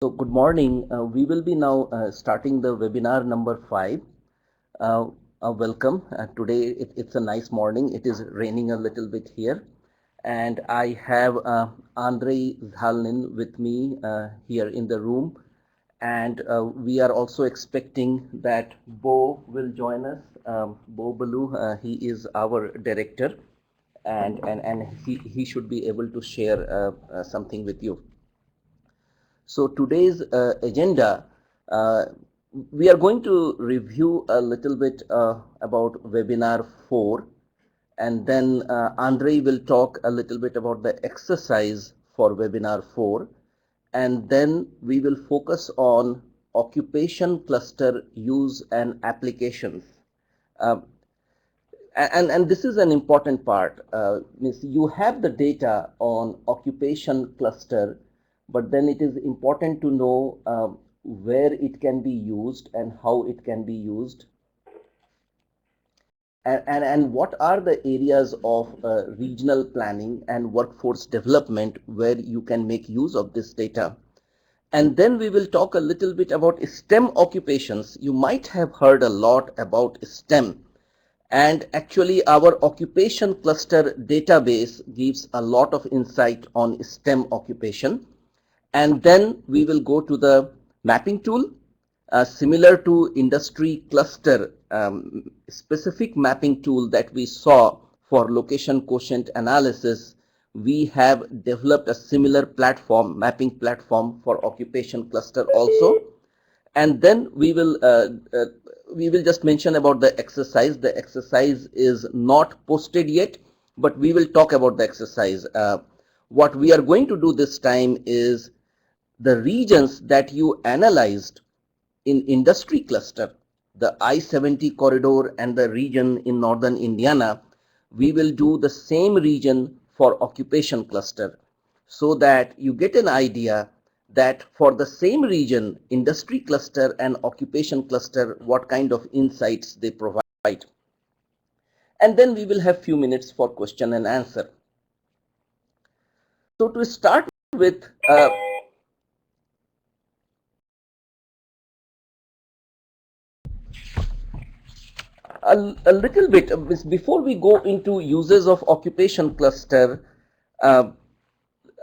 So good morning. We will be now starting the webinar number 5. Uh, Welcome. Today it's a nice morning. It is raining a little bit here. And I have Andrei Zhalnin with me here in the room. And we are also expecting that Bo will join us. Bo Balu, he is our director. And he should be able to share something with you. So today's agenda, uh, we are going to review a little bit about webinar 4, and then Andre will talk a little bit about the exercise for webinar 4, and then we will focus on occupation cluster use and applications. Um, and this is an important part. Means you have the data on occupation cluster, but then it is important to know where it can be used and how it can be used, and what are the areas of regional planning and workforce development where you can make use of this data. And then we will talk a little bit about STEM occupations. You might have heard a lot about STEM. And actually, our occupation cluster database gives a lot of insight on STEM occupation. And then we will go to the mapping tool, similar to industry cluster specific mapping tool that we saw for location quotient analysis. We have developed a similar platform, mapping platform for occupation cluster also. And then we will just mention about the exercise. The exercise is not posted yet, but we will talk about the exercise. What we are going to do this time is the regions that you analyzed in industry cluster, the I-70 corridor and the region in northern Indiana, we will do the same region for occupation cluster, so that you get an idea that for the same region, industry cluster and occupation cluster, what kind of insights they provide. And then we will have few minutes for question and answer. So to start with, a little bit before we go into uses of occupation cluster, uh,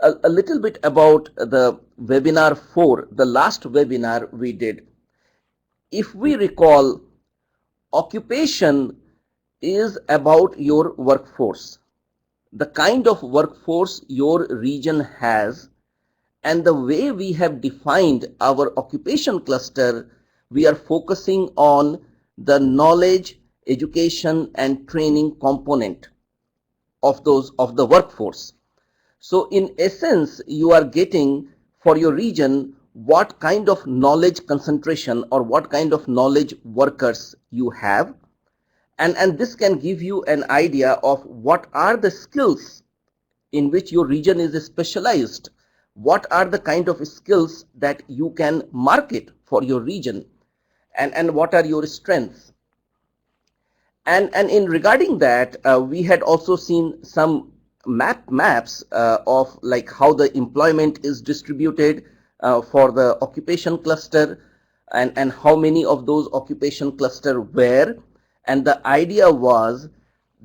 a little bit about the webinar 4, the last webinar we did. If we recall, occupation is about your workforce, the kind of workforce your region has, and the way we have defined our occupation cluster, we are focusing on the knowledge, education, and training component of the workforce. So in essence, you are getting for your region what kind of knowledge concentration or what kind of knowledge workers you have. And this can give you an idea of what are the skills in which your region is specialized. What are the kind of skills that you can market for your region, and what are your strengths. And in regarding that, we had also seen some maps of like how the employment is distributed for the occupation cluster, and how many of those occupation cluster were. And the idea was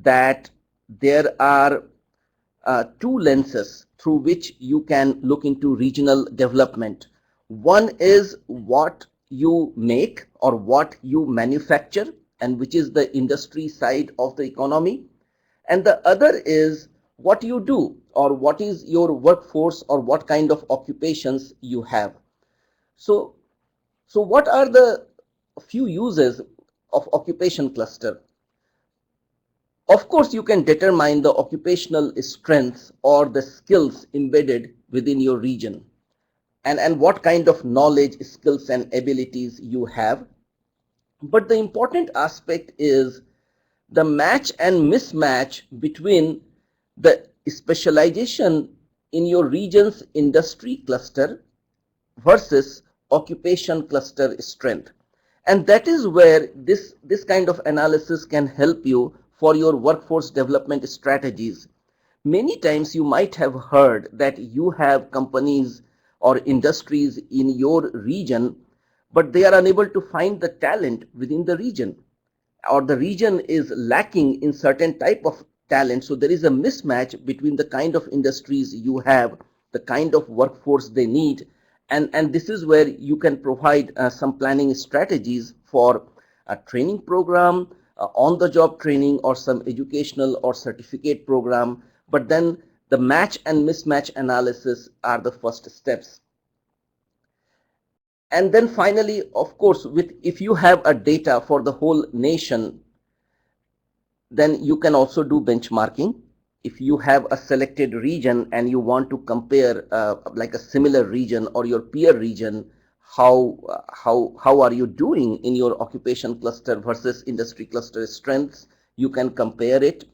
that there are two lenses through which you can look into regional development. One is what you make or what you manufacture, and which is the industry side of the economy. And the other is what you do, or what is your workforce, or what kind of occupations you have. So, so what are the few uses of occupation cluster? Of course, you can determine the occupational strengths or the skills embedded within your region, and what kind of knowledge, skills, and abilities you have. But the important aspect is the match and mismatch between the specialization in your region's industry cluster versus occupation cluster strength. And that is where this kind of analysis can help you for your workforce development strategies. Many times you might have heard that you have companies or industries in your region, but they are unable to find the talent within the region, or the region is lacking in certain type of talent. So there is a mismatch between the kind of industries you have, the kind of workforce they need, and this is where you can provide some planning strategies for a training program, on the job training, or some educational or certificate program. But then the match and mismatch analysis are the first steps. And then finally, of course, if you have a data for the whole nation, then you can also do benchmarking. If you have a selected region and you want to compare like a similar region or your peer region, how are you doing in your occupation cluster versus industry cluster strengths, you can compare it.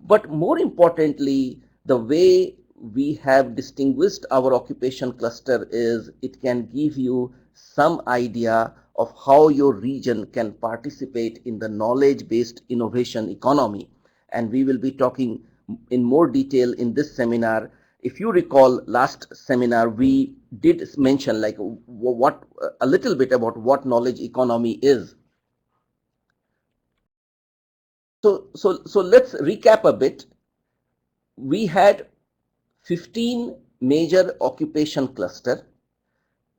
But more importantly, the way we have distinguished our occupation cluster is it can give you some idea of how your region can participate in the knowledge-based innovation economy. And we will be talking in more detail in this seminar. If you recall, last seminar we did mention like what a little bit about what knowledge economy is. So let's recap a bit. We had 15 major occupation cluster.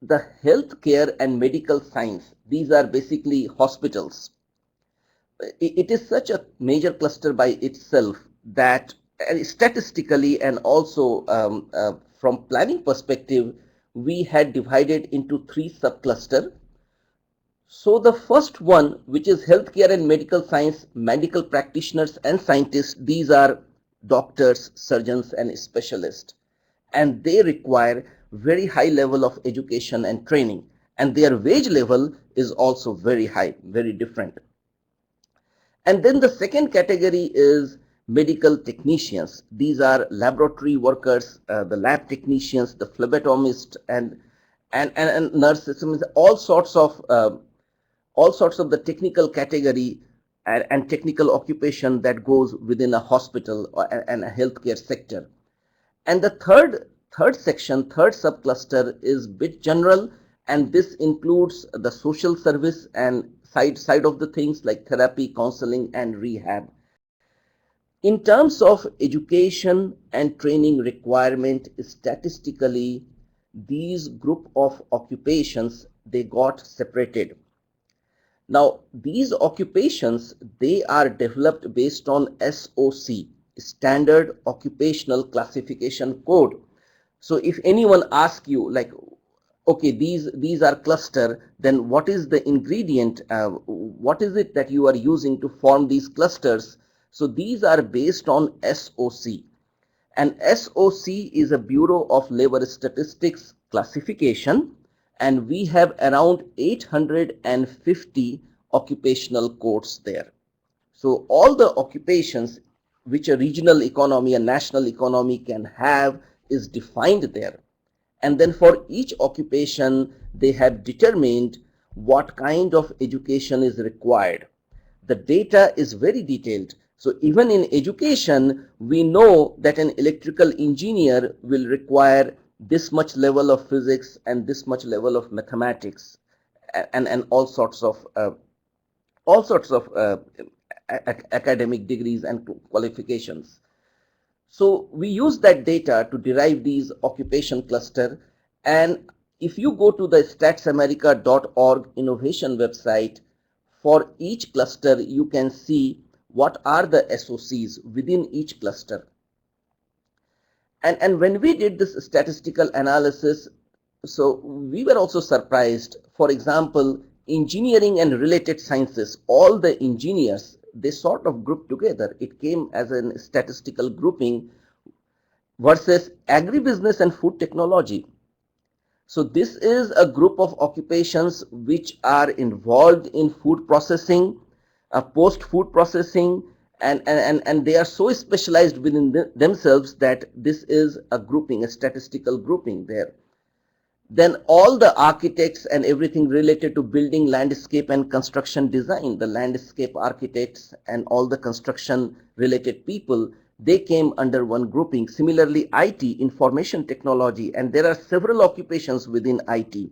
The healthcare and medical science, these are basically hospitals. It is such a major cluster by itself that statistically and also from planning perspective, we had divided into 3 subcluster. So the first one, which is healthcare and medical science, medical practitioners and scientists, these are doctors, surgeons, and specialists. And they require very high level of education and training. And their wage level is also very high, very different. And then the second category is medical technicians. These are laboratory workers, the lab technicians, the phlebotomist, and nurses, all sorts of the technical category and technical occupation that goes within a hospital and a healthcare sector. And the third section, third subcluster is bit general, and this includes the social service and side of the things like therapy, counseling, and rehab. In terms of education and training requirement, statistically, these group of occupations, they got separated. Now, these occupations, they are developed based on SOC, Standard Occupational Classification Code. So if anyone asks you like, okay, these are cluster, then what is the ingredient? What is it that you are using to form these clusters? So these are based on SOC. And SOC is a Bureau of Labor Statistics classification, and we have around 850 occupational codes there. So all the occupations which a regional economy, a national economy can have is defined there. And then for each occupation, they have determined what kind of education is required. The data is very detailed. So even in education, we know that an electrical engineer will require this much level of physics and this much level of mathematics and all sorts of academic degrees and qualifications. So we use that data to derive these occupation cluster. And if you go to the statsamerica.org innovation website, for each cluster, you can see what are the SOCs within each cluster. And when we did this statistical analysis, so we were also surprised. For example, engineering and related sciences, all the engineers, they sort of grouped together. It came as a statistical grouping versus agribusiness and food technology. So this is a group of occupations which are involved in food processing, post-food processing, and they are so specialized within themselves that this is a grouping, a statistical grouping there. Then all the architects and everything related to building, landscape, and construction design, the landscape architects and all the construction related people, they came under one grouping. Similarly, IT, information technology, and there are several occupations within IT.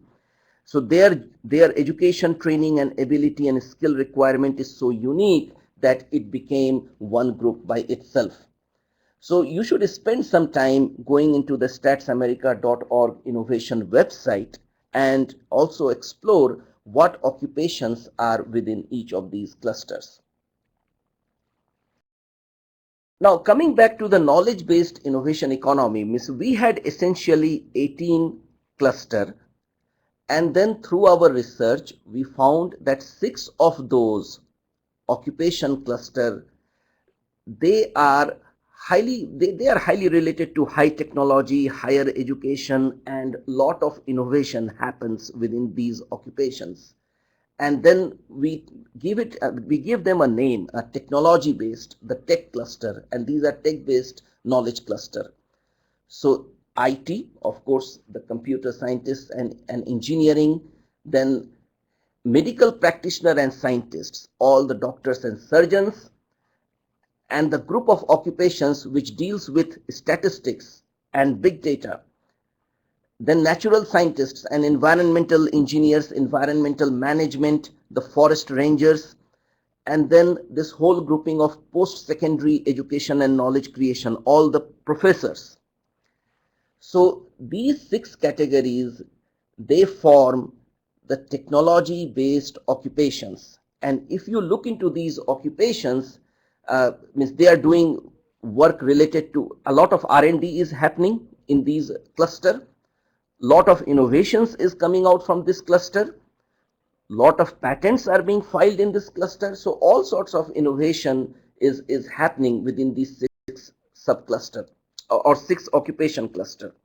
So their education, training, and ability and skill requirement is so unique that it became one group by itself. So you should spend some time going into the statsamerica.org innovation website and also explore what occupations are within each of these clusters. Now, coming back to the knowledge-based innovation economy, means we had essentially 18 cluster, and then through our research, we found that 6 of those occupation cluster, they are highly related to high technology, higher education, and lot of innovation happens within these occupations. And then we give them a name, a technology based, the tech cluster, and these are tech based knowledge cluster. So IT, of course, the computer scientists and engineering, then medical practitioner and scientists, all the doctors and surgeons, and the group of occupations which deals with statistics and big data. Then natural scientists and environmental engineers, environmental management, the forest rangers, and then this whole grouping of post-secondary education and knowledge creation, all the professors. So these 6 categories, they form the technology-based occupations. And if you look into these occupations, means they are doing work related to a lot of R&D is happening in these cluster. Lot of innovations is coming out from this cluster. Lot of patents are being filed in this cluster. So all sorts of innovation is happening within these 6 subcluster or 6 occupation cluster.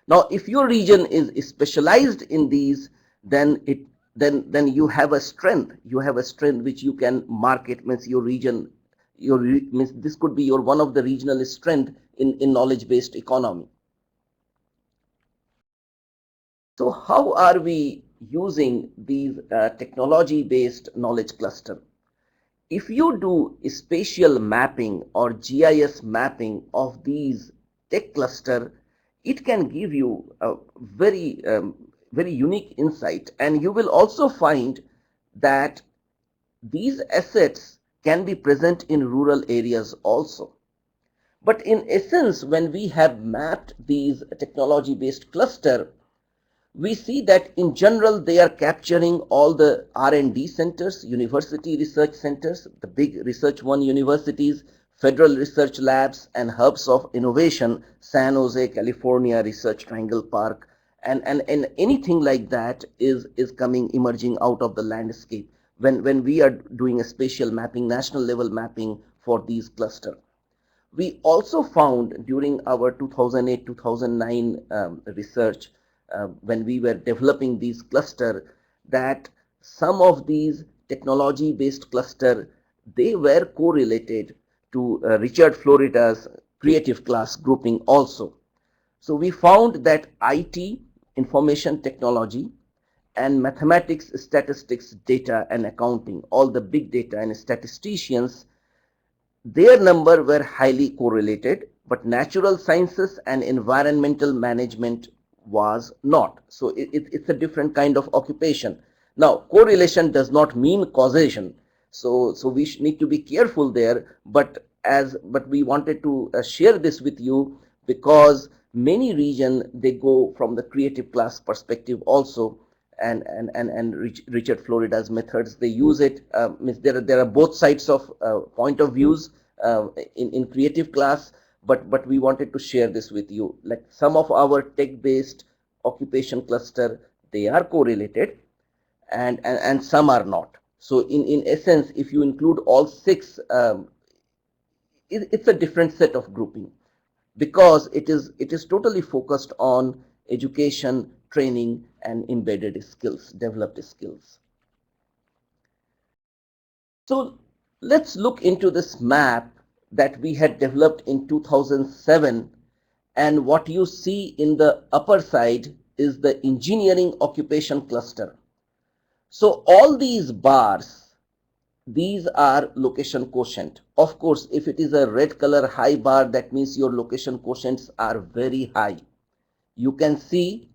Now, if your region is specialized in these, then then you have a strength. You have a strength which you can market. Means your region, means this could be your one of the regional strength in knowledge-based economy. So how are we using these technology-based knowledge cluster? If you do spatial mapping or GIS mapping of these tech cluster, it can give you a very unique insight, and you will also find that these assets can be present in rural areas also. But in essence, when we have mapped these technology-based cluster, we see that in general they are capturing all the R&D centers, university research centers, the big research one universities, federal research labs, and hubs of innovation, San Jose, California, Research Triangle Park, and anything like that is coming emerging out of the landscape when we are doing a spatial mapping, national level mapping for these clusters. We also found during our 2008-2009 research, when we were developing these cluster, that some of these technology-based cluster, they were correlated to Richard Florida's creative class grouping also. So we found that IT, information technology, and mathematics, statistics, data, and accounting, all the big data and statisticians, their number were highly correlated, but natural sciences and environmental management was not. So it's a different kind of occupation. Now, correlation does not mean causation. So we need to be careful there. But we wanted to share this with you because many regions they go from the creative class perspective also. And Richard Florida's methods, they use it. There are both sides of point of views in creative class, but we wanted to share this with you. Like some of our tech-based occupation cluster, they are correlated, and some are not. So in essence, if you include all 6, it's a different set of grouping, because it is totally focused on education, training, and embedded skills, developed skills. So let's look into this map that we had developed in 2007, and what you see in the upper side is the engineering occupation cluster. So all these bars, these are location quotient. Of course, if it is a red color high bar, that means your location quotients are very high. You can see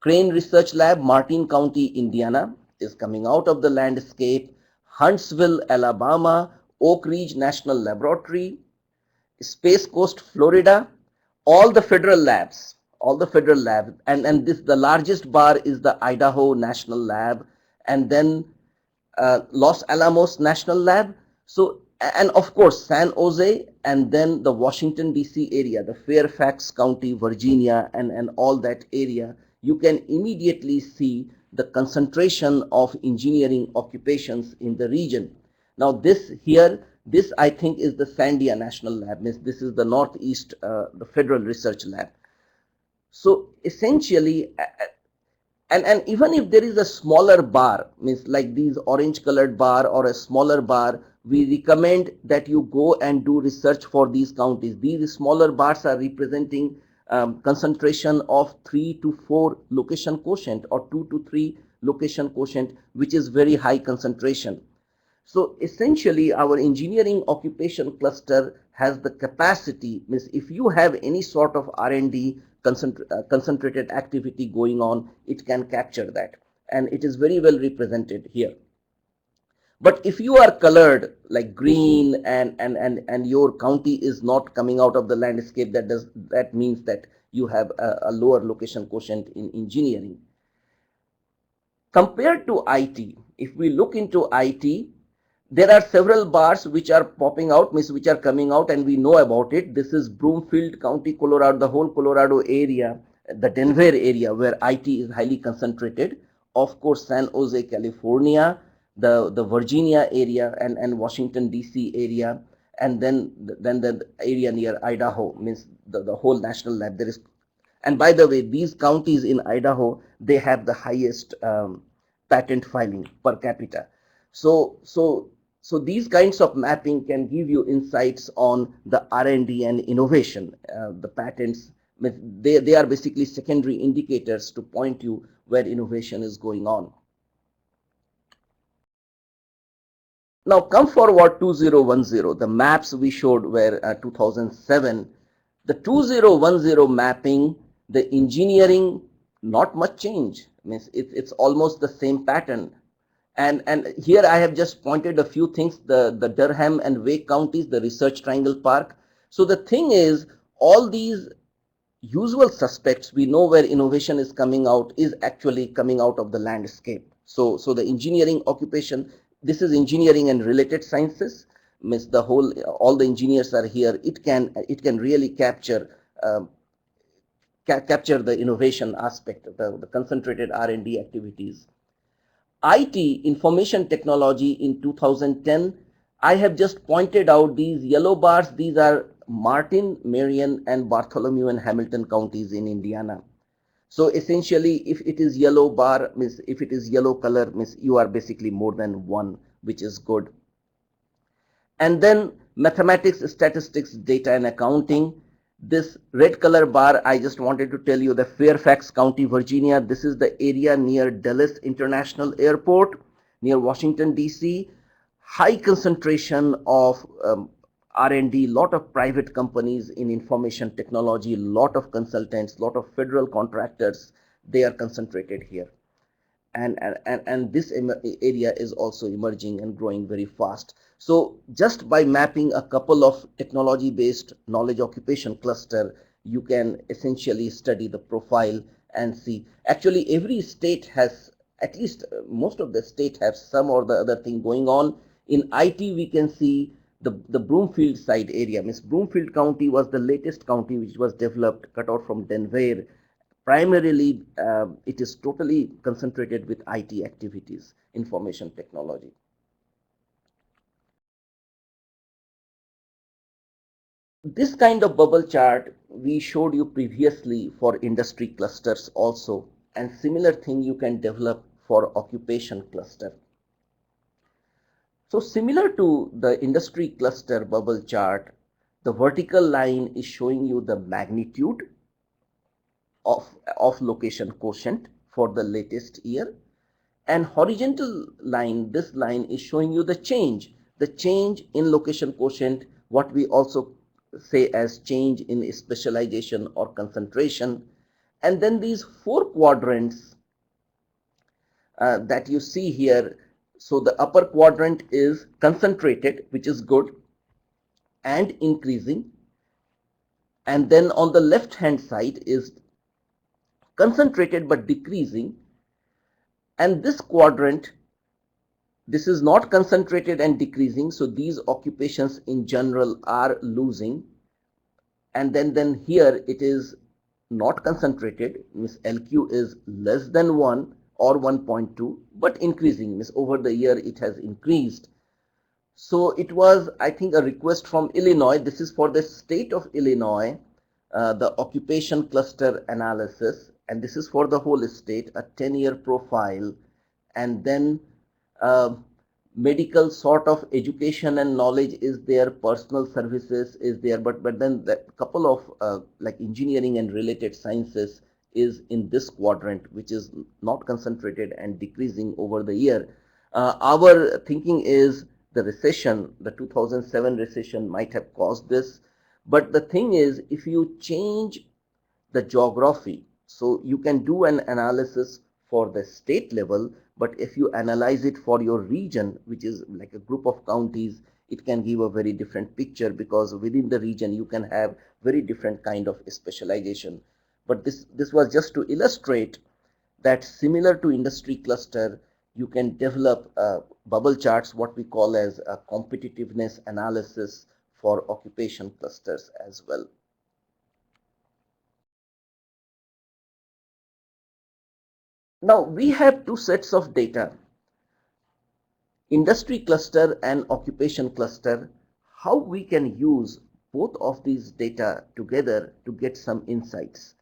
Crane Research Lab, Martin County, Indiana, is coming out of the landscape. Huntsville, Alabama, Oak Ridge National Laboratory, Space Coast, Florida, all the federal labs, and this the largest bar is the Idaho National Lab, and then Los Alamos National Lab. So, and of course, San Jose, and then the Washington, D.C. area, the Fairfax County, Virginia, and all that area, you can immediately see the concentration of engineering occupations in the region. Now, this I think is the Sandia National Lab. This is the Northeast, the Federal Research Lab. So, essentially, and even if there is a smaller bar, means like these orange colored bar or a smaller bar, we recommend that you go and do research for these counties. These smaller bars are representing concentration of 3 to 4 location quotient or 2 to 3 location quotient, which is very high concentration. So essentially, our engineering occupation cluster has the capacity, means if you have any sort of R&D concentrated activity going on, it can capture that. And it is very well represented here. But if you are colored like green and your county is not coming out of the landscape, that means that you have a lower location quotient in engineering. Compared to IT, if we look into IT, there are several bars which are popping out, means which are coming out, and we know about it. This is Broomfield County, Colorado, the whole Colorado area, the Denver area where IT is highly concentrated. Of course, San Jose, California, the Virginia area and Washington, D.C. area, and then the area near Idaho, means the whole national lab. There is, and by the way, these counties in Idaho, they have the highest patent filing per capita. So these kinds of mapping can give you insights on the R&D and innovation. The patents, they are basically secondary indicators to point you where innovation is going on. Now come forward 2010. The maps we showed were 2007. The 2010 mapping, the engineering, not much change. Means it's almost the same pattern. And here I have just pointed a few things, the Durham and Wake counties, the Research Triangle Park. So the thing is, all these usual suspects, we know where innovation is coming out, is actually coming out of the landscape. So the engineering occupation, this is engineering and related sciences, means the whole, all the engineers are here. It can really capture the innovation aspect, the concentrated R&D activities. IT, information technology, in 2010, I have just pointed out these yellow bars. These are Martin, Marion, and Bartholomew and Hamilton counties in Indiana. So essentially, if it is yellow bar, means if it is yellow color, means you are basically more than one, which is good. And then mathematics, statistics, data, and accounting. This red color bar, I just wanted to tell you the Fairfax County, Virginia. This is the area near Dulles International Airport, near Washington, D.C. High concentration of R&D, lot of private companies in information technology, lot of consultants, lot of federal contractors, they are concentrated here. And this area is also emerging and growing very fast. So just by mapping a couple of technology-based knowledge occupation cluster, you can essentially study the profile and see. Actually, every state has, at least most of the state have some or the other thing going on. In IT, we can see the Broomfield side area. Means Broomfield County was the latest county which was developed, cut out from Denver. Primarily, it is totally concentrated with IT activities, information technology. This kind of bubble chart we showed you previously for industry clusters also, and similar thing you can develop for occupation cluster. So similar to the industry cluster bubble chart, the vertical line is showing you the magnitude of location quotient for the latest year, And horizontal line, this line is showing you the change in location quotient, what we also say as change in specialization or concentration. And then these four quadrants that you see here. So the upper quadrant is concentrated, which is good and increasing. And then on the left hand side is concentrated but decreasing. And this quadrant, this is not concentrated and decreasing, so these occupations in general are losing. And then here it is not concentrated, means LQ is less than 1 or 1.2, but increasing, means over the year it has increased. So it was, I think, a request from Illinois. This is for the state of Illinois, the occupation cluster analysis, and this is for the whole state, a 10-year profile. And then uh, medical sort of education and knowledge is there, personal services is there, but then the couple of like engineering and related sciences is in this quadrant, which is not concentrated and decreasing over the year. Our thinking is the recession, the 2007 recession might have caused this. But the thing is, if you change the geography, so you can do an analysis for the state level, but if you analyze it for your region, which is like a group of counties, it can give a very different picture, because within the region you can have very different kind of specialization. But this was just to illustrate that similar to industry cluster, you can develop bubble charts, what we call as a competitiveness analysis for occupation clusters as well. Now we have two sets of data, industry cluster and occupation cluster. How we can use both of these data together to get some insights.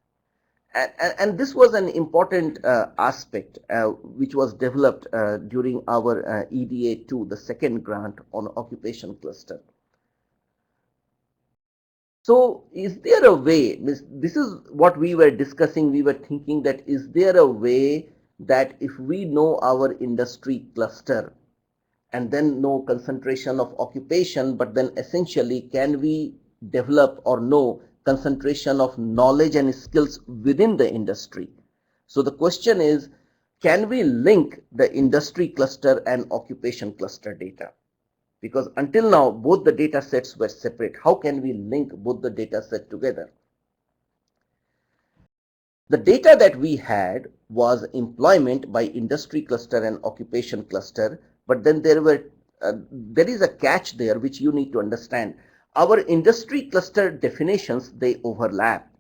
And this was an important aspect which was developed during our EDA2, the second grant on occupation cluster. So is there a way, this is what we were discussing, we were thinking that is there a way that if we know our industry cluster and then know concentration of occupation, but then essentially can we develop or know concentration of knowledge and skills within the industry? So the question is, can we link the industry cluster and occupation cluster data? Because until now, both the data sets were separate. How can we link both the data sets together? The data that we had was employment by industry cluster and occupation cluster, but then there is a catch there which you need to understand. Our industry cluster definitions, they overlap.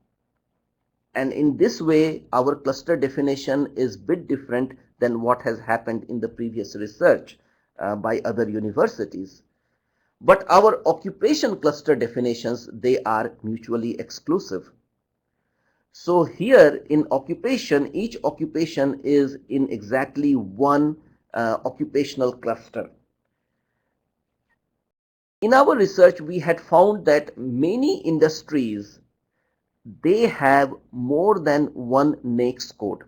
And in this way, our cluster definition is a bit different than what has happened in the previous research by other universities. But our occupation cluster definitions, they are mutually exclusive. So here in occupation, each occupation is in exactly one occupational cluster. In our research, we had found that many industries, they have more than one NAICS code.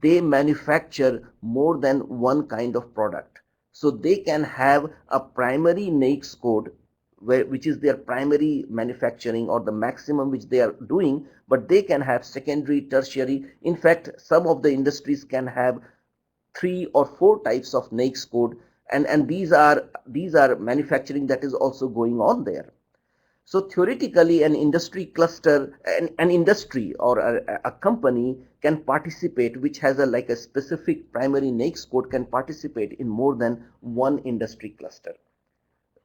They manufacture more than one kind of product. So they can have a primary NAICS code, which is their primary manufacturing or the maximum which they are doing, but they can have secondary, tertiary. In fact, some of the industries can have 3 or 4 types of NAICS code, and these are manufacturing that is also going on there. So theoretically, an industry cluster, an industry or a company can participate, which has like a specific primary NAICS code, can participate in more than one industry cluster.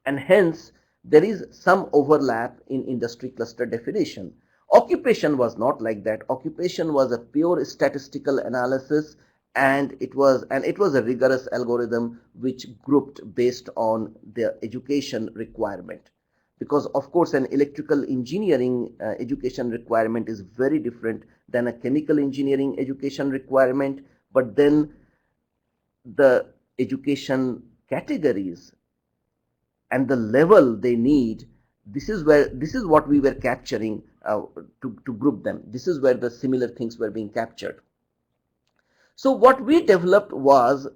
And hence, there is some overlap in industry cluster definition. Occupation was not like that. Occupation was a pure statistical analysis, and it was a rigorous algorithm which grouped based on the education requirement. Because of course an electrical engineering education requirement is very different than a chemical engineering education requirement, but then the education categories and the level they need, this is what we were capturing to group them. This is where the similar things were being captured. So what we developed was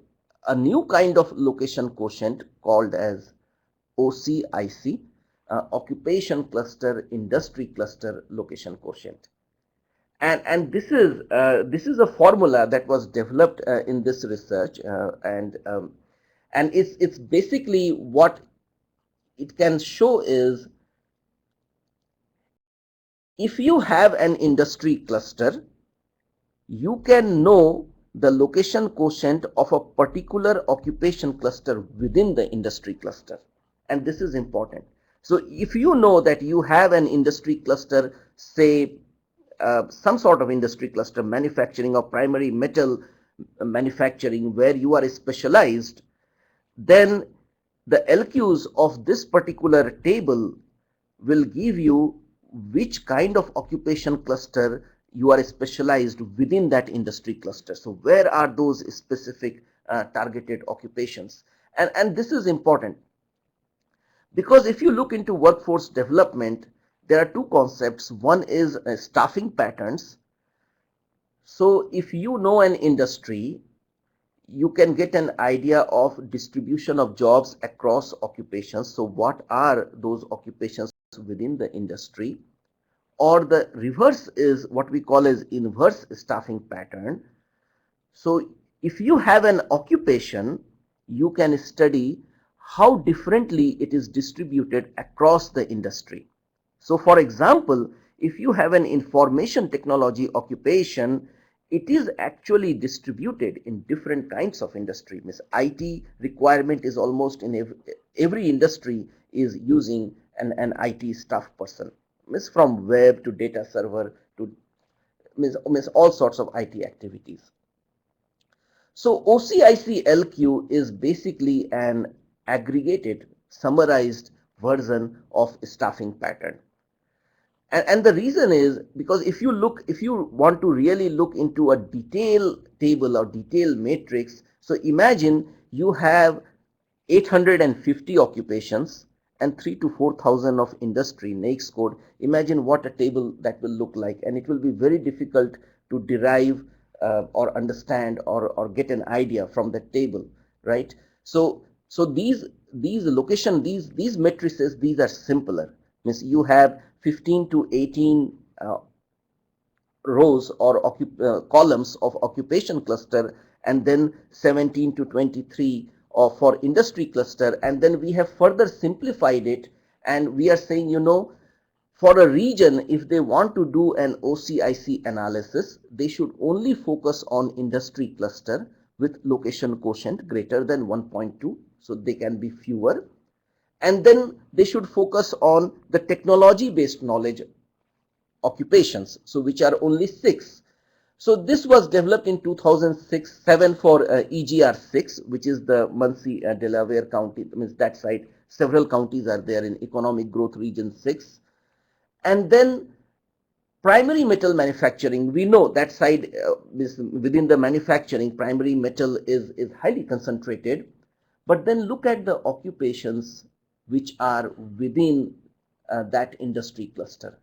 a new kind of location quotient called as OCIC, Occupation Cluster Industry Cluster Location Quotient. And this is a formula that was developed in this research, and it's basically what it can show is, if you have an industry cluster, you can know the location quotient of a particular occupation cluster within the industry cluster. And this is important. So if you know that you have an industry cluster, say some sort of industry cluster, manufacturing or primary metal manufacturing, where you are specialized, then the LQs of this particular table will give you which kind of occupation cluster you are specialized within that industry cluster. So where are those specific targeted occupations? And this is important, because if you look into workforce development, there are two concepts. One is staffing patterns. So if you know an industry, you can get an idea of distribution of jobs across occupations. So what are those occupations within the industry? Or the reverse is what we call as inverse staffing pattern. So if you have an occupation, you can study how differently it is distributed across the industry. So for example, if you have an information technology occupation, it is actually distributed in different kinds of industry. Means IT requirement is almost in every industry is using an IT staff person. Means from web to data server to means all sorts of IT activities. So OCIC-LQ is basically an aggregated, summarized version of staffing pattern. And the reason is because if you want to really look into a detailed table or detailed matrix, so imagine you have 850 occupations and 3 to 4,000 of industry NAICS code. Imagine what a table that will look like, and it will be very difficult to derive or understand or get an idea from the table, right? So these location these matrices, these are simpler. Means you have 15 to 18 rows or columns of occupation cluster, and then 17 to 23 for industry cluster. And then we have further simplified it, and we are saying, for a region, if they want to do an OCIC analysis, they should only focus on industry cluster with location quotient greater than 1.2, so they can be fewer. And then they should focus on the technology based knowledge occupations, so which are only 6. So this was developed in 2006-7 for EGR6, which is the Muncie, Delaware County. Means that side, several counties are there in Economic Growth Region 6. And then primary metal manufacturing, we know that side within the manufacturing, primary metal is highly concentrated. But then look at the occupations which are within that industry cluster.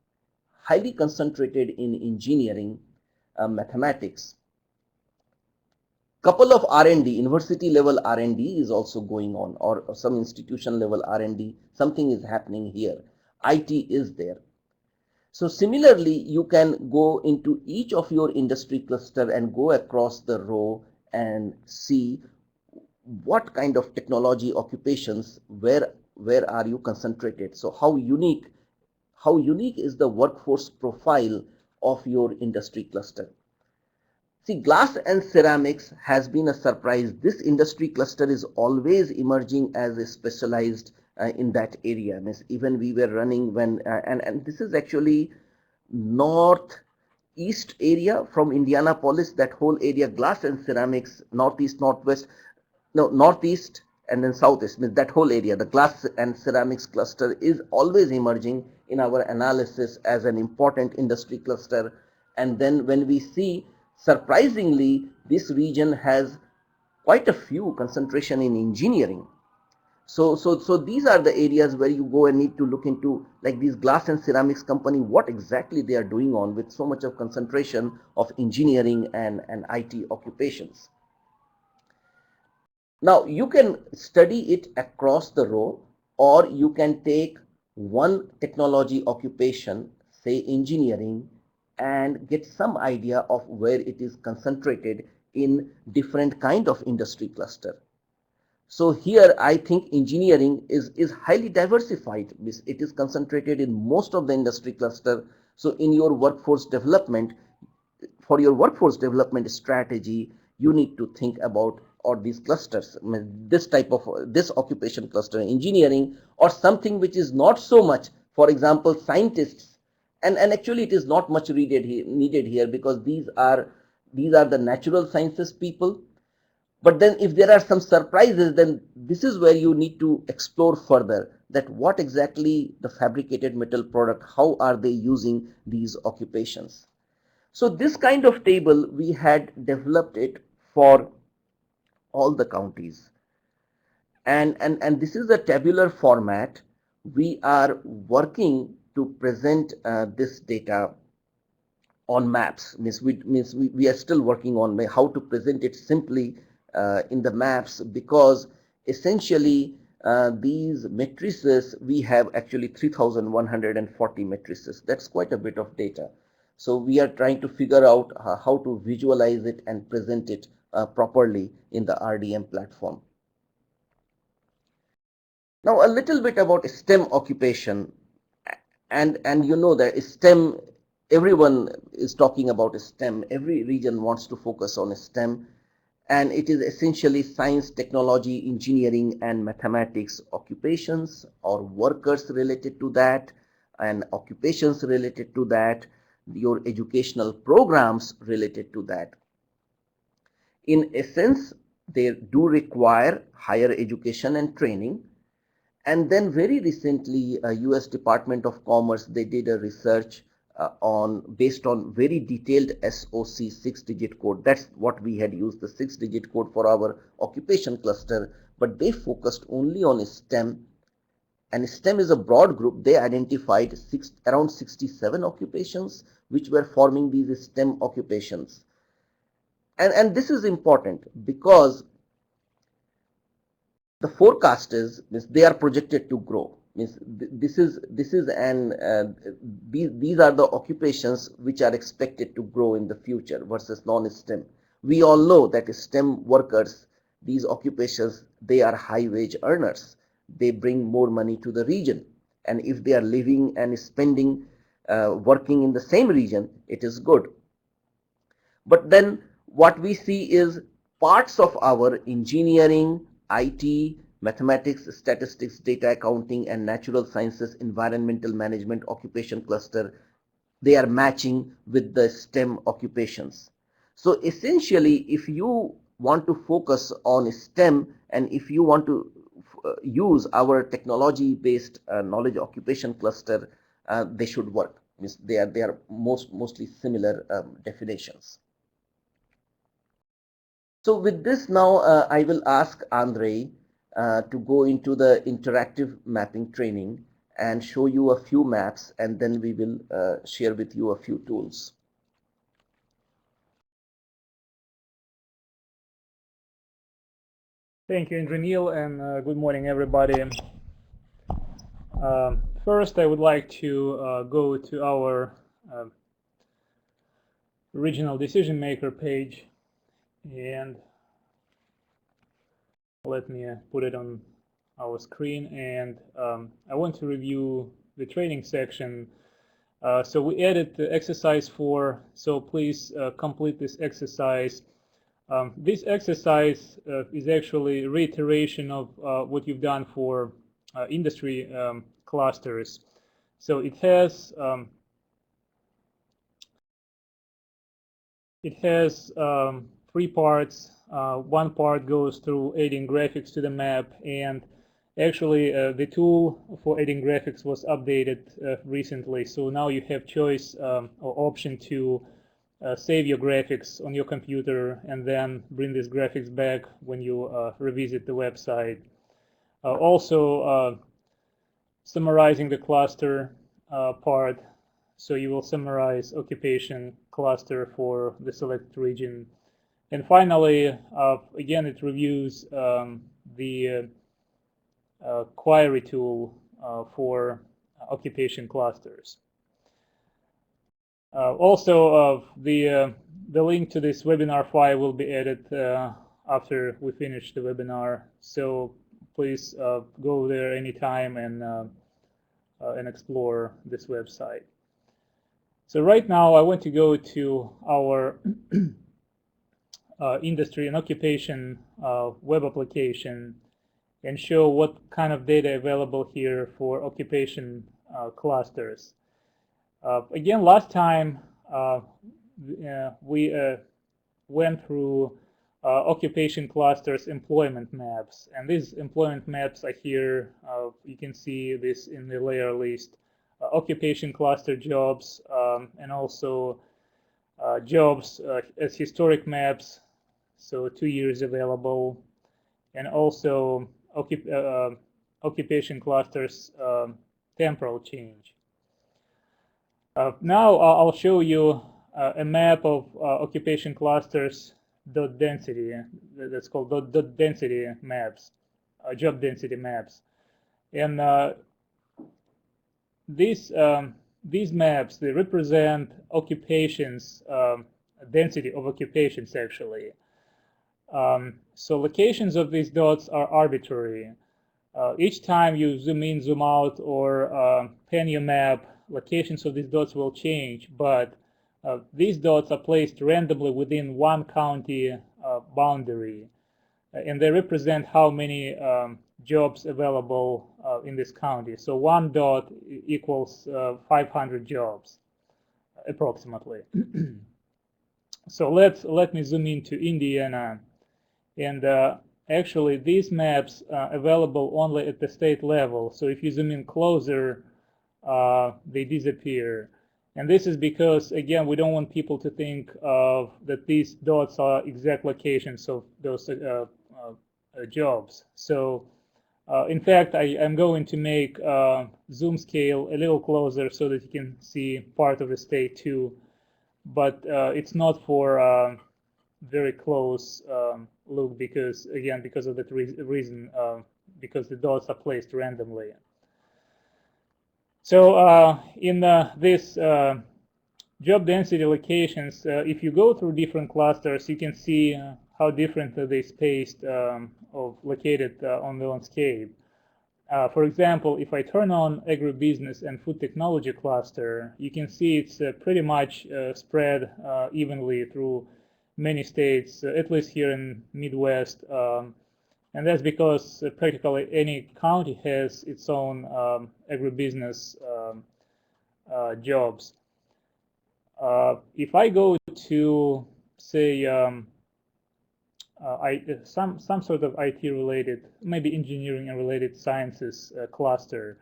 Highly concentrated in engineering, mathematics. Couple of R&D, university level R&D is also going on, or some institution level R&D, something is happening here. IT is there. So similarly, you can go into each of your industry cluster and go across the row and see what kind of technology occupations, where are you concentrated. So how unique is the workforce profile of your industry cluster. See, glass and ceramics has been a surprise. This industry cluster is always emerging as a specialized in that area. Means even we were running when, and this is actually northeast area from Indianapolis, that whole area, glass and ceramics, northeast, northwest, no, northeast and then southeast, means that whole area, the glass and ceramics cluster is always emerging in our analysis as an important industry cluster. And then when we see, surprisingly, this region has quite a few concentration in engineering. So these are the areas where you go and need to look into, like these glass and ceramics company, what exactly they are doing on with so much of concentration of engineering and IT occupations. Now you can study it across the row, or you can take one technology occupation, say engineering, and get some idea of where it is concentrated in different kind of industry cluster. So here I think engineering is highly diversified. It is concentrated in most of the industry cluster. So in your workforce development, for your workforce development strategy, you need to think about or these clusters, this type of this occupation cluster, engineering, or something which is not so much, for example, scientists. And actually it is not much needed here, because these are the natural sciences people. But then if there are some surprises, then this is where you need to explore further, that what exactly the fabricated metal product, how are they using these occupations. So this kind of table, we had developed it for all the counties. And this is a tabular format. We are working to present this data on maps. We are still working on how to present it simply in the maps, because essentially these matrices, we have actually 3,140 matrices. That's quite a bit of data. So we are trying to figure out how to visualize it and present it properly in the RDM platform. Now a little bit about STEM occupation, and you know that STEM, everyone is talking about STEM. Every region wants to focus on STEM, and it is essentially science, technology, engineering, and mathematics occupations, or workers related to that, and occupations related to that, your educational programs related to that. In essence, they do require higher education and training. And then very recently, US Department of Commerce, they did a research based on very detailed SOC 6-digit code. That's what we had used, the 6-digit code for our occupation cluster, but they focused only on STEM. And STEM is a broad group. They identified around 67 occupations which were forming these STEM occupations. And this is important because the forecast is they are projected to grow. Means these are the occupations which are expected to grow in the future versus non-STEM. We all know that STEM workers, these occupations, they are high wage earners. They bring more money to the region, and if they are living and spending, working in the same region, it is good. But then what we see is parts of our engineering, IT, mathematics, statistics, data accounting, and natural sciences, environmental management, occupation cluster, they are matching with the STEM occupations. So essentially, if you want to focus on STEM, and if you want to use our technology-based knowledge occupation cluster, they should work. Means they are mostly similar definitions. So with this now, I will ask Andre to go into the interactive mapping training and show you a few maps, and then we will share with you a few tools. Thank you, Indranil, and good morning, everybody. First, I would like to go to our regional decision maker page, and let me put it on our screen. And I want to review the training section. So we added the exercise 4, so please complete this exercise. This exercise is actually a reiteration of what you've done for industry clusters. So it has 3 parts. One part goes through adding graphics to the map, and actually the tool for adding graphics was updated recently. So now you have choice or option to save your graphics on your computer and then bring these graphics back when you revisit the website. Also, summarizing the cluster part. So you will summarize occupation cluster for the selected region. And finally, again, it reviews the query tool for occupation clusters. Also, the link to this webinar file will be added after we finish the webinar. So please go there anytime and explore this website. So right now, I want to go to our industry and occupation web application and show what kind of data available here for occupation clusters. Again, last time we went through occupation clusters employment maps, and these employment maps are here. You can see this in the layer list. Occupation cluster jobs, and also jobs as historic maps, so 2 years available, and also occupation clusters temporal change. Now I'll show you a map of occupation clusters dot density. That's called dot density maps, job density maps, and these maps, they represent occupations, density of occupations actually. So locations of these dots are arbitrary. Each time you zoom in, zoom out, or pan your map, locations of these dots will change, but these dots are placed randomly within one county boundary, and they represent how many jobs available in this county. So one dot equals 500 jobs, approximately. So let me zoom into Indiana, and actually these maps are available only at the state level. So if you zoom in closer, they disappear. And this is because, again, we don't want people to think of that these dots are exact locations of those jobs. So in fact, I'm going to make zoom scale a little closer so that you can see part of the state too. But it's not for very close look, because, again, because of that reason, because the dots are placed randomly. So in this job density locations, if you go through different clusters, you can see how different they spaced of located on the landscape. For example, if I turn on agribusiness and food technology cluster, you can see it's pretty much spread evenly through many states, at least here in Midwest. And that's because practically any county has its own agribusiness jobs. If I go to, say, some sort of IT related, maybe engineering and related sciences cluster,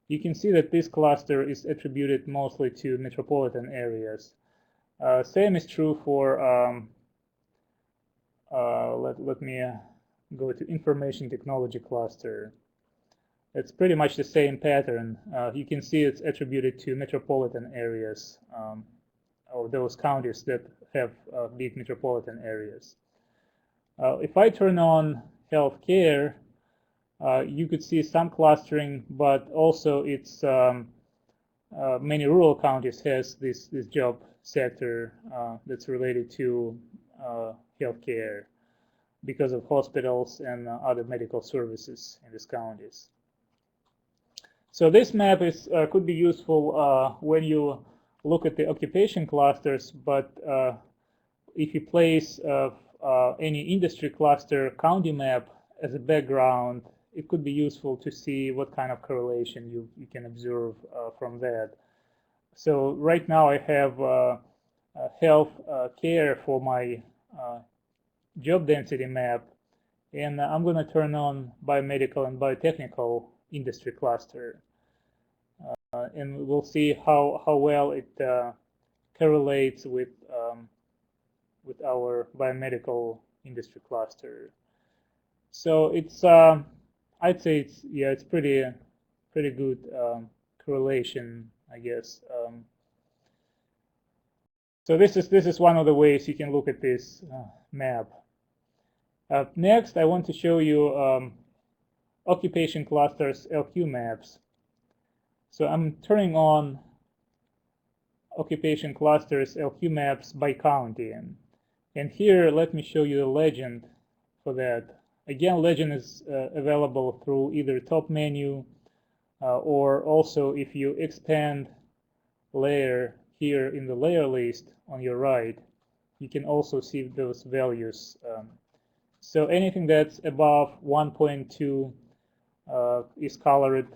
you can see that this cluster is attributed mostly to metropolitan areas. Same is true for, let me go to information technology cluster. It's pretty much the same pattern. You can see it's attributed to metropolitan areas, or those counties that have big metropolitan areas. If I turn on healthcare, you could see some clustering, but also it's many rural counties has this job sector that's related to healthcare because of hospitals and other medical services in these counties. So this map is could be useful when you look at the occupation clusters, but if you place any industry cluster county map as a background, it could be useful to see what kind of correlation you can observe from that. So right now I have health care for my job density map, and I'm going to turn on biomedical and biotechnical industry cluster, and we'll see how well it correlates with our biomedical industry cluster. So it's I'd say it's pretty good correlation, I guess. So this is one of the ways you can look at this map. Next, I want to show you occupation clusters LQ maps. So I'm turning on occupation clusters LQ maps by county. And here, let me show you the legend for that. Again, legend is available through either top menu or also if you expand layer here in the layer list on your right, you can also see those values. So anything that's above 1.2 is colored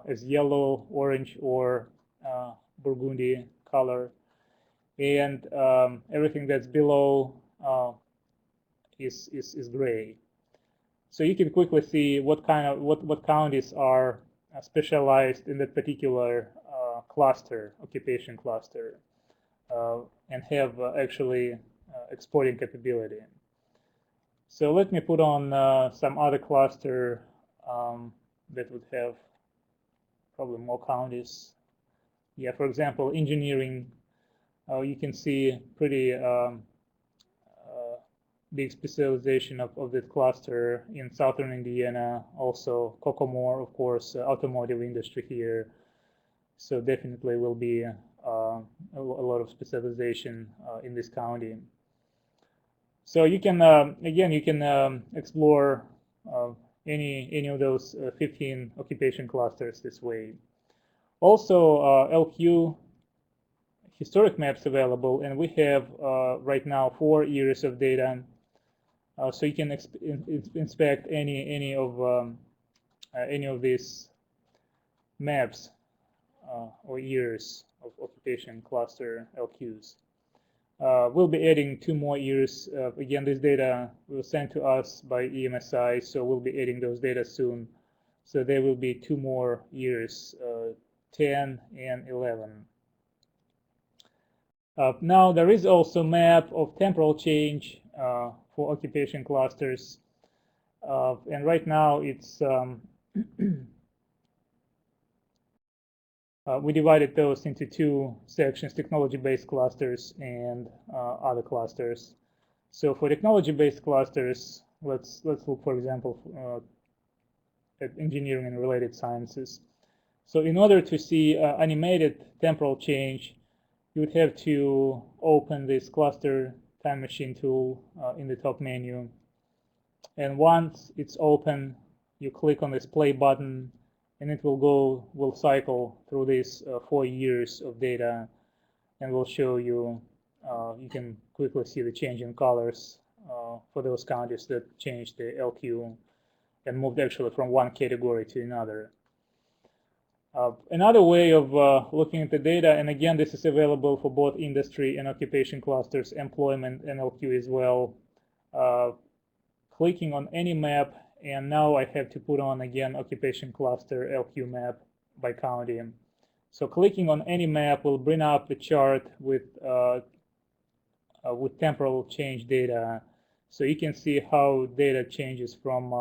as yellow, orange, or burgundy color, and everything that's below is gray. So you can quickly see what kind of what counties are specialized in that particular cluster, occupation cluster, and have actually exporting capability. So let me put on some other cluster that would have probably more counties. Yeah, for example, engineering. You can see pretty big specialization of that cluster in southern Indiana. Also, Kokomo, of course, automotive industry here. So definitely will be a lot of specialization in this county. So you can again you can explore any of those 15 occupation clusters this way. Also, LQ historic maps available, and we have right now 4 years of data. So you can inspect any of these maps or years of occupation cluster LQs. We'll be adding 2 more years. Again, this data was sent to us by EMSI, so we'll be adding those data soon. So there will be 2 more years, 10 and 11. Now there is also map of temporal change for occupation clusters, and right now it's we divided those into 2 sections: technology-based clusters and other clusters. So for technology-based clusters, let's look, for example, at engineering and related sciences. So in order to see animated temporal change, you would have to open this cluster time machine tool in the top menu. And once it's open, you click on this play button, and it will cycle through these 4 years of data, and will show you, you can quickly see the change in colors for those counties that changed the LQ and moved actually from one category to another. Another way of looking at the data, and again, this is available for both industry and occupation clusters, employment and LQ as well. Clicking on any map, and now I have to put on again occupation cluster LQ map by county. So clicking on any map will bring up the chart with temporal change data. So you can see how data changes from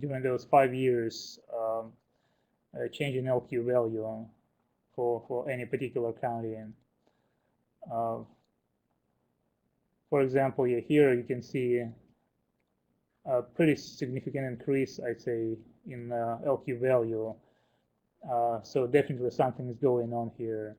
during those 5 years. Change in LQ value for any particular county. For example, here you can see a pretty significant increase, I'd say, in LQ value. So definitely something is going on here.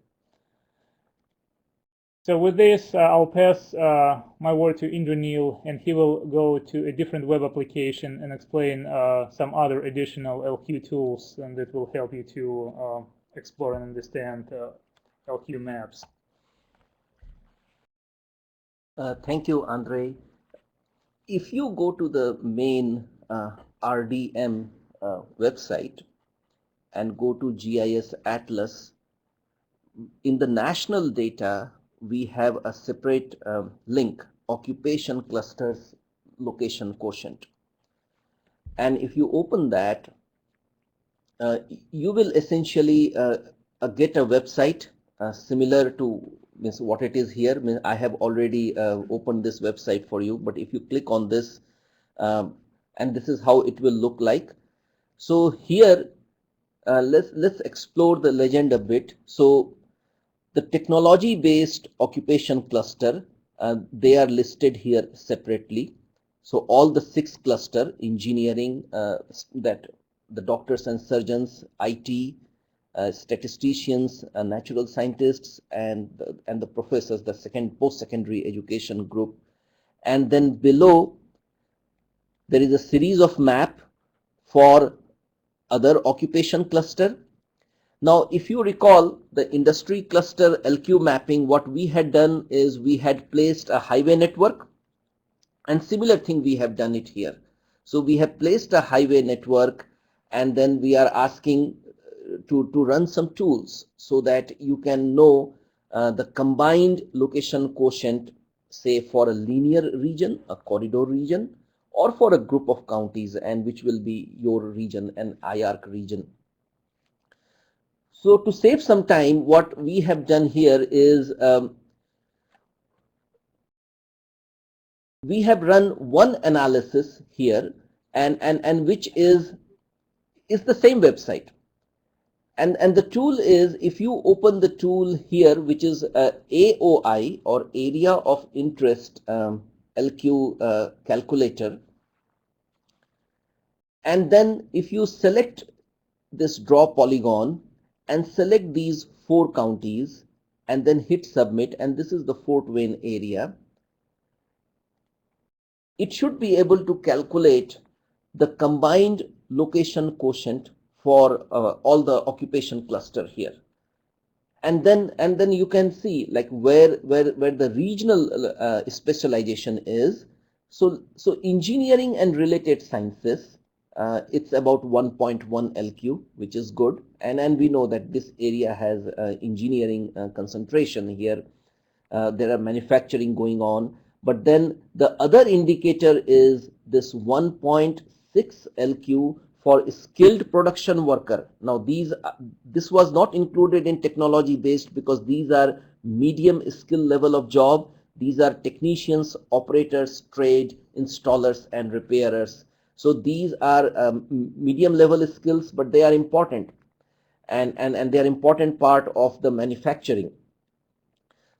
So with this, I'll pass my word to Indranil, and he will go to a different web application and explain some other additional LQ tools, and that will help you to explore and understand LQ maps. Thank you, Andre. If you go to the main RDM website and go to GIS Atlas, in the national data, we have a separate link, occupation clusters location quotient. And if you open that, you will essentially get a website similar to what it is here. I have already opened this website for you, but if you click on this, and this is how it will look like. So here, let's explore the legend a bit. So the technology-based occupation cluster, they are listed here separately. So all the 6 cluster, engineering, that the doctors and surgeons, IT, statisticians, natural scientists, and the professors, the post-secondary education group. And then below, there is a series of map for other occupation cluster. Now, if you recall the industry cluster LQ mapping, what we had done is we had placed a highway network, and similar thing we have done it here. So we have placed a highway network, and then we are asking to run some tools so that you can know the combined location quotient, say for a linear region, a corridor region, or for a group of counties, and which will be your region, an IARC region. So to save some time, what we have done here is we have run one analysis here, and which is the same website. And the tool is, if you open the tool here, which is AOI, or Area of Interest LQ calculator, and then if you select this draw polygon and select these 4 counties and then hit submit, and this is the Fort Wayne area, it should be able to calculate the combined location quotient for all the occupation cluster here. And then you can see like where the regional specialization is. So engineering and related sciences, it's about 1.1 LQ, which is good, and we know that this area has engineering concentration here. There are manufacturing going on, but then the other indicator is this 1.6 LQ for skilled production worker. Now this was not included in technology based because these are medium skill level of job. These are technicians, operators, trade, installers, and repairers. So these are medium level skills, but they are important, and they are important part of the manufacturing.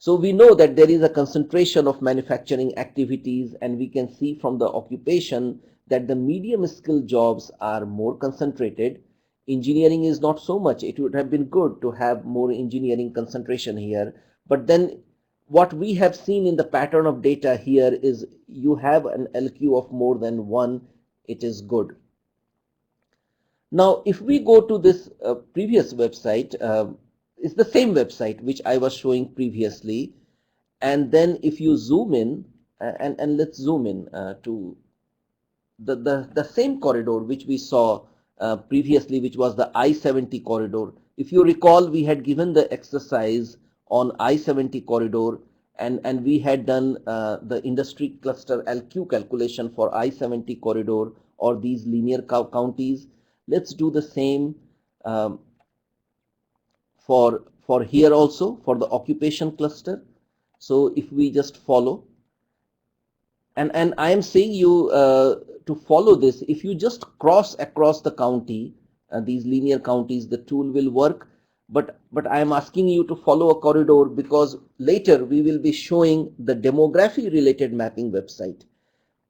So we know that there is a concentration of manufacturing activities, and we can see from the occupation that the medium skill jobs are more concentrated. Engineering is not so much. It would have been good to have more engineering concentration here. But then what we have seen in the pattern of data here is you have an LQ of more than 1, it is good. Now, if we go to this previous website, it's the same website which I was showing previously. And then if you zoom in, and let's zoom in to the same corridor which we saw previously, which was the I-70 corridor. If you recall, we had given the exercise on I-70 corridor, and we had done the industry cluster LQ calculation for I-70 corridor or these linear counties. Let's do the same for here also, for the occupation cluster. So if we just follow, and I am saying you to follow this, if you just cross across the county, these linear counties, the tool will work. But I am asking you to follow a corridor because later we will be showing the demography related mapping website.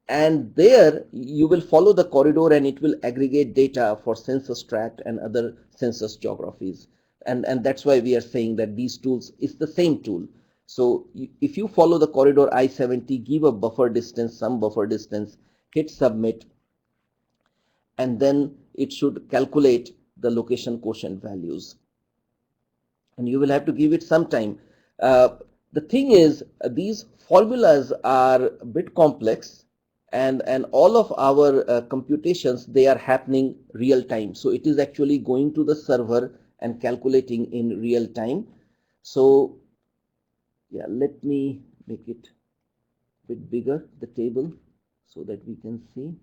And there you will follow the corridor and it will aggregate data for census tract and other census geographies. And that's why we are saying that these tools is the same tool. So if you follow the corridor I-70, give a buffer distance, some buffer distance, hit submit, and then it should calculate the location quotient values. And you will have to give it some time. The thing is, these formulas are a bit complex, and all of our computations, they are happening real time. So it is actually going to the server and calculating in real time. So yeah, let me make it a bit bigger, the table, so that we can see.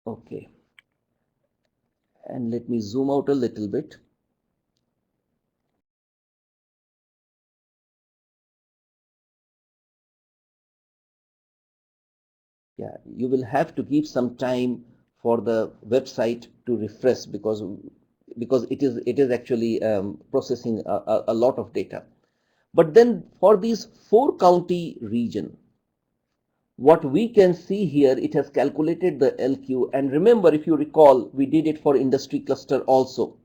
Okay, and let me zoom out a little bit. Yeah, you will have to give some time for the website to refresh because it is actually processing a lot of data. But then for these 4-county region, what we can see here, it has calculated the LQ. And remember, if you recall, we did it for industry cluster also.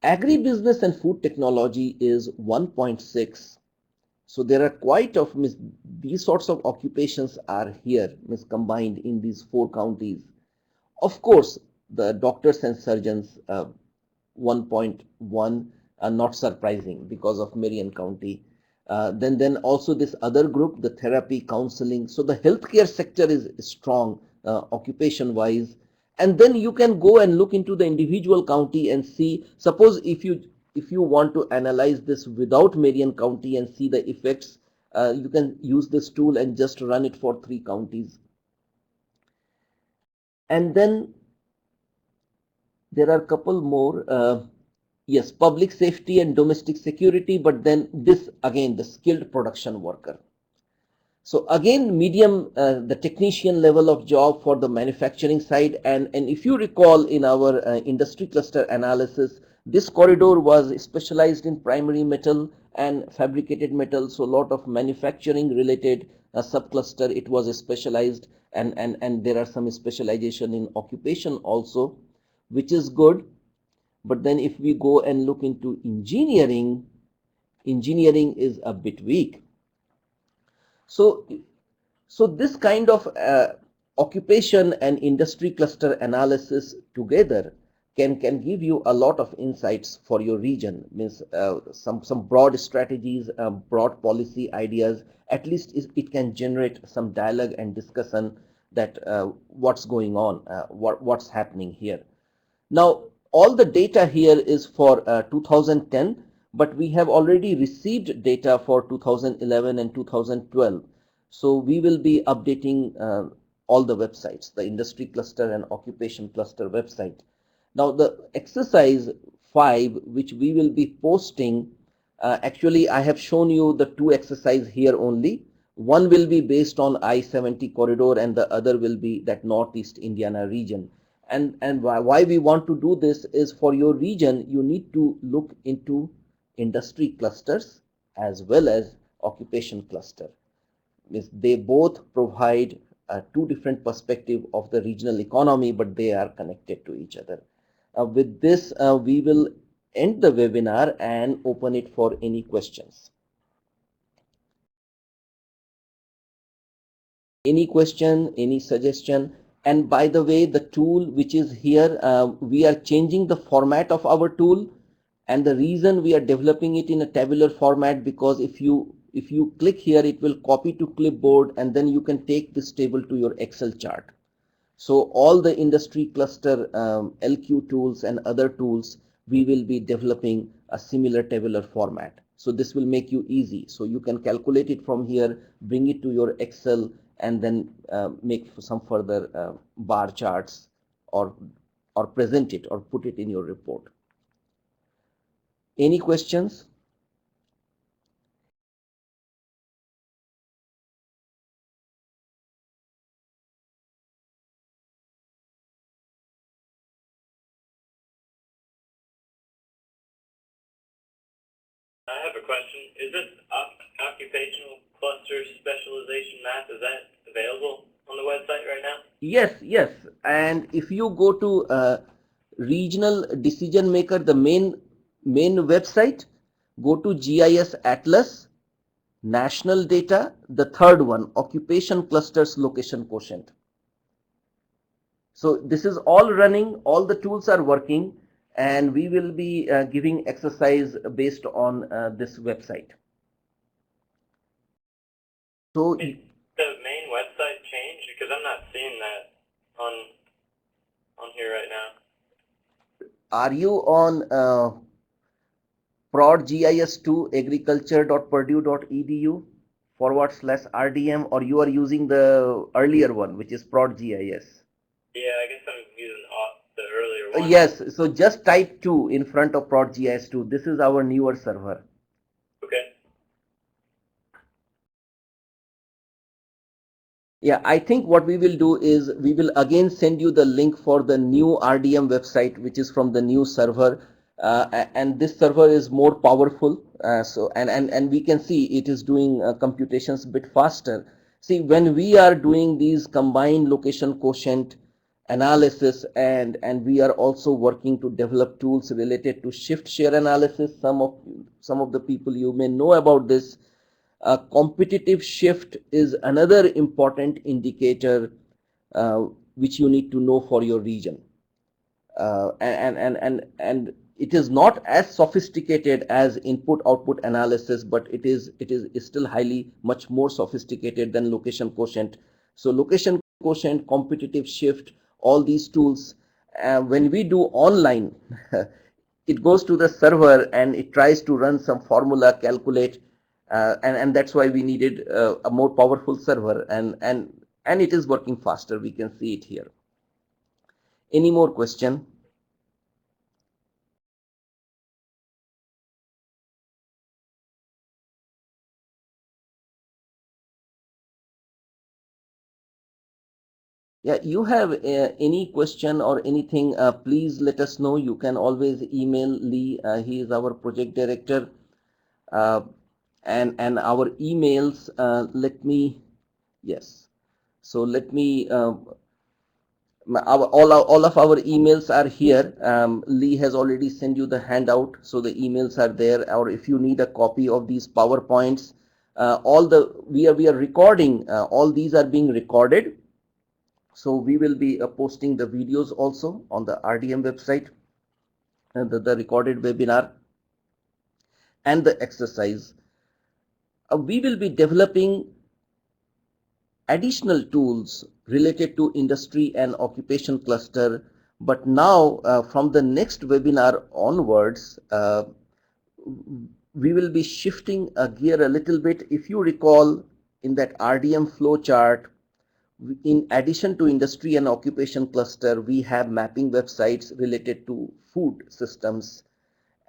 Agribusiness and food technology is 1.6. So there are quite of these sorts of occupations are here combined in these 4 counties. Of course, the doctors and surgeons 1.1 are not surprising because of Marion County. Then also this other group, the therapy, counseling. So the healthcare sector is strong occupation wise. And then you can go and look into the individual county and see. Suppose if you want to analyze this without Marion County and see the effects, you can use this tool and just run it for 3 counties. And then there are a couple more. Yes, public safety and domestic security, but then this again, the skilled production worker. So again, medium, the technician level of job for the manufacturing side. And if you recall in our industry cluster analysis, this corridor was specialized in primary metal and fabricated metal. So a lot of manufacturing related subcluster, it was specialized, and there are some specialization in occupation also, which is good. But then if we go and look into engineering, engineering is a bit weak. So this kind of occupation and industry cluster analysis together can give you a lot of insights for your region. Means some broad strategies, broad policy ideas. At least it can generate some dialogue and discussion that what's going on, what's happening here. Now, all the data here is for 2010, but we have already received data for 2011 and 2012. So we will be updating all the websites, the industry cluster and occupation cluster website. Now, the exercise 5, which we will be posting, actually I have shown you the 2 exercise here only. One will be based on I-70 corridor and the other will be that Northeast Indiana region. And why we want to do this is for your region, you need to look into industry clusters as well as occupation cluster. They both provide 2 different perspectives of the regional economy, but they are connected to each other. With this, we will end the webinar and open it for any questions. Any question, any suggestion? And by the way, the tool which is here, we are changing the format of our tool, and the reason we are developing it in a tabular format, because if you click here, it will copy to clipboard, and then you can take this table to your Excel chart. So all the industry cluster LQ tools and other tools, we will be developing a similar tabular format. So this will make you easy. So you can calculate it from here, bring it to your Excel, and then make some further bar charts or present it or put it in your report. Any questions? I have a question. Is this occupational cluster specialization map, is that available on the website right now? Yes. And if you go to regional decision maker, the main website, go to GIS Atlas, national data, the third one, occupation clusters location quotient. So this is all running, all the tools are working, and we will be giving exercise based on this website. So Did the main website change? Because I'm not seeing that on here right now. are you on prodgis2 agriculture.purdue.edu /RDM, or you are using the earlier one, which is prodgis? Yeah, I guess I'm using the earlier one. Yes, so just type 2 in front of prodgis2. This is our newer server. Okay. Yeah, I think what we will do is we will again send you the link for the new RDM website, which is from the new server. And this server is more powerful. And we can see it is doing computations a bit faster. See, when we are doing these combined location quotient analysis, and we are also working to develop tools related to shift share analysis. Some of the people, you may know about this. A competitive shift is another important indicator uh, which you need to know for your region. And it is not as sophisticated as input output analysis, but it is still highly much more sophisticated than location quotient. So location quotient, competitive shift, all these tools, when we do online, it goes to the server and it tries to run some formula, calculate, and that's why we needed a more powerful server, and it is working faster. We can see it here. Any more question? Yeah, you have any question or anything, please let us know. You can always email Lee. He is our project director. Uh, and our emails, let me, yes. So let me, all of our emails are here. Lee has already sent you the handout, so the emails are there. Or if you need a copy of these PowerPoints, we are recording. All these are being recorded. So we will be posting the videos also on the RDM website, and the recorded webinar and the exercise. We will be developing additional tools related to industry and occupation cluster. But now, from the next webinar onwards, we will be shifting a gear a little bit. If you recall, in that RDM flow chart, in addition to industry and occupation cluster, we have mapping websites related to food systems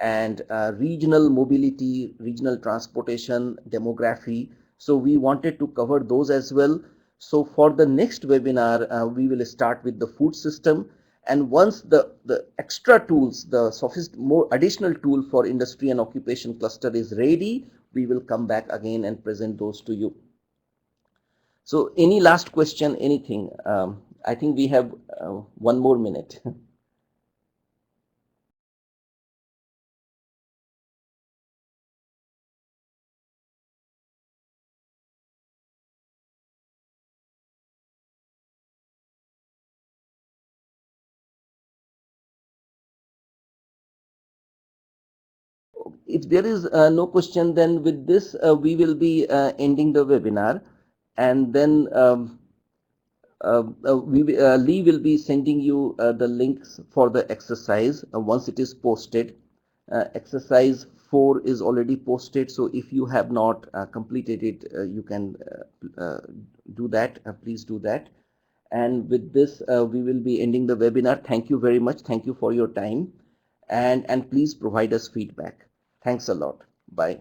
and regional mobility, regional transportation, demography. So we wanted to cover those as well. So for the next webinar, we will start with the food system. And once the extra tools, the more additional tool for industry and occupation cluster is ready, we will come back again and present those to you. So any last question, anything? I think we have one more minute. If there is no question, then with this, we will be ending the webinar. And then Lee will be sending you the links for the exercise once it is posted. Exercise 4 is already posted, so if you have not completed it, you can do that. Please do that. And with this, we will be ending the webinar. Thank you very much. Thank you for your time. And please provide us feedback. Thanks a lot. Bye.